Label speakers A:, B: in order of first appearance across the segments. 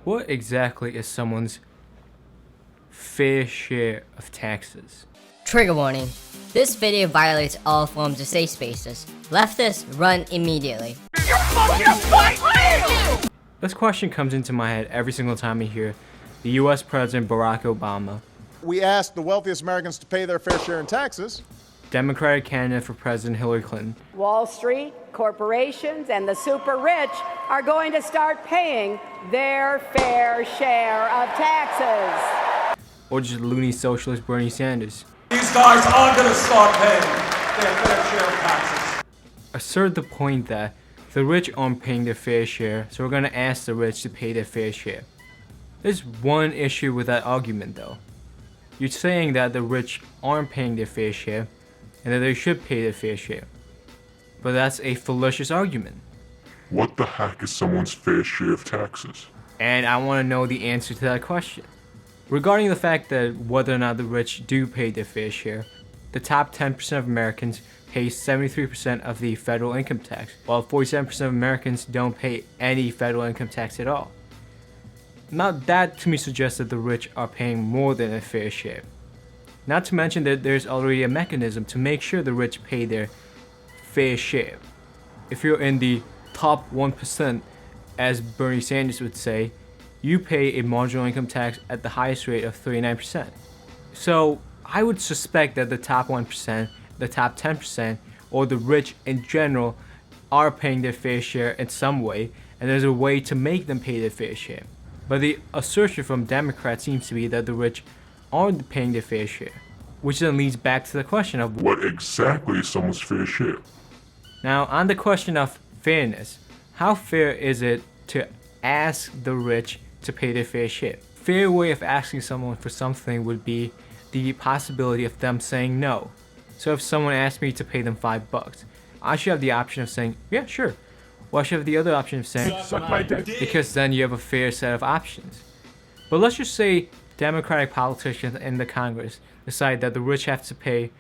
A: What exactly is someone's fair share of taxes?
B: Trigger warning. This video violates all forms of safe spaces. Leftists, run immediately.
C: You're fucking a fight!
A: This question comes into my head every single time I hear the US President Barack Obama,
D: We asked the wealthiest Americans to pay their fair share in taxes.
A: Democratic candidate for President Hillary Clinton,
E: Wall Street, corporations, and the super rich are going to start paying their fair share of taxes.
A: or just loony socialist Bernie Sanders.
C: These guys aren't gonna start paying their fair share of taxes.
A: Assert the point that the rich aren't paying their fair share, so we're gonna ask the rich to pay their fair share. There's one issue with that argument though. You're saying that the rich aren't paying their fair share, and that they should pay their fair share. But that's a fallacious argument.
F: What the heck is someone's fair share of taxes?
A: And I want to know the answer to that question. Regarding the fact that whether or not the rich do pay their fair share, the top 10% of Americans pay 73% of the federal income tax, while 47% of Americans don't pay any federal income tax at all. Now that to me suggests that the rich are paying more than a fair share. Not to mention that there's already a mechanism to make sure the rich pay their fair share. If you're in the top 1%, as Bernie Sanders would say, you pay a marginal income tax at the highest rate of 39%. So I would suspect that the top 1%, the top 10%, or the rich in general are paying their fair share in some way, and there's a way to make them pay their fair share. But the assertion from Democrats seems to be that the rich aren't paying their fair share, which then leads back to the question of
F: What exactly is someone's fair share?
A: Now, on the question of fairness, how fair is it to ask the rich to pay their fair share? Fair way of asking someone for something would be the possibility of them saying no. So if someone asked me to pay them $5, I should have the option of saying, yeah, sure. Or I should have the other option of saying,
F: Suck my dick.
A: because then you have a fair set of options. But let's just say Democratic politicians in the Congress decide that the rich have to pay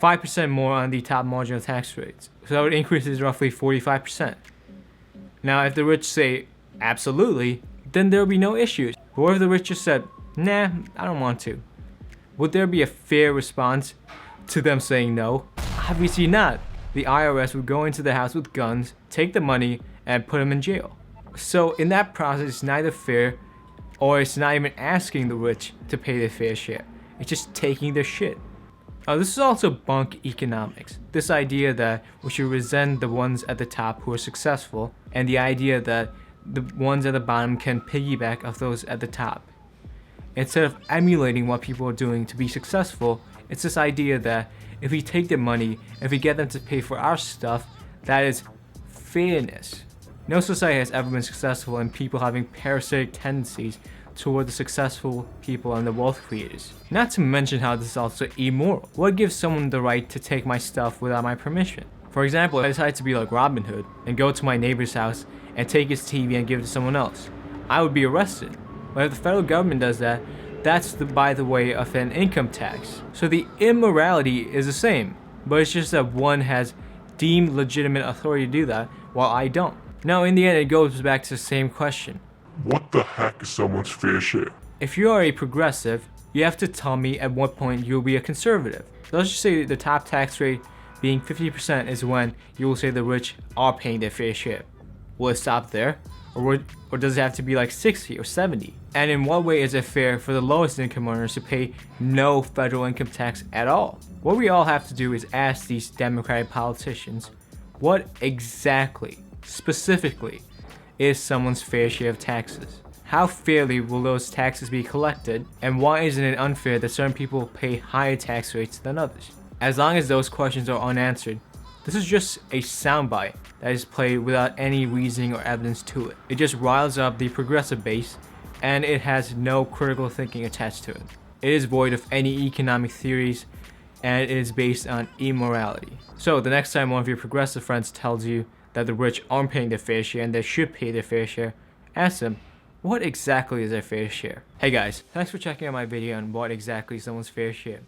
A: 5% more on the top marginal tax rates. So that would increase it roughly 45%. Now, if the rich say, absolutely, then there will be no issues. But what if the rich just said, nah, I don't want to? Would there be a fair response to them saying no? Obviously not. The IRS would go into the house with guns, take the money, and put them in jail. So in that process, it's neither fair, or it's not even asking the rich to pay their fair share. It's just taking their shit. This is also bunk economics. This idea that we should resent the ones at the top who are successful, and the idea that the ones at the bottom can piggyback off those at the top. Instead of emulating what people are doing to be successful, it's this idea that if we take their money, if we get them to pay for our stuff, that is fairness. No society has ever been successful in people having parasitic tendencies toward the successful people and the wealth creators. Not to mention how this is also immoral. What gives someone the right to take my stuff without my permission? For example, if I decide to be like Robin Hood and go to my neighbor's house and take his TV and give it to someone else, I would be arrested. But if the federal government does that, that's by the way of an income tax. So the immorality is the same, but it's just that one has deemed legitimate authority to do that, while I don't. Now in the end, it goes back to the same question.
F: What the heck is someone's fair share?
A: If you are a progressive, you have to tell me at what point you'll be a conservative. So let's just say the top tax rate being 50% is when you will say the rich are paying their fair share. Will it stop there? Or does it have to be like 60 or 70? And in what way is it fair for the lowest income earners to pay no federal income tax at all? What we all have to do is ask these Democratic politicians, what exactly, specifically, is someone's fair share of taxes? How fairly will those taxes be collected? And why isn't it unfair that certain people pay higher tax rates than others? As long as those questions are unanswered, this is just a soundbite that is played without any reasoning or evidence to it. It just riles up the progressive base, and it has no critical thinking attached to it. It is void of any economic theories, and it is based on immorality. So the next time one of your progressive friends tells you that the rich aren't paying their fair share and they should pay their fair share, ask them, what exactly is their fair share? Hey guys, thanks for checking out my video on what exactly is someone's fair share.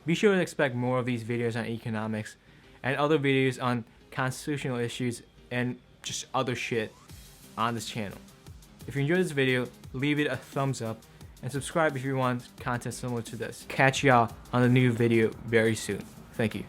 A: Be sure to expect more of these videos on economics and other videos on constitutional issues and just other shit on this channel. If you enjoyed this video, leave it a thumbs up and subscribe if you want content similar to this. Catch y'all on a new video very soon. Thank you.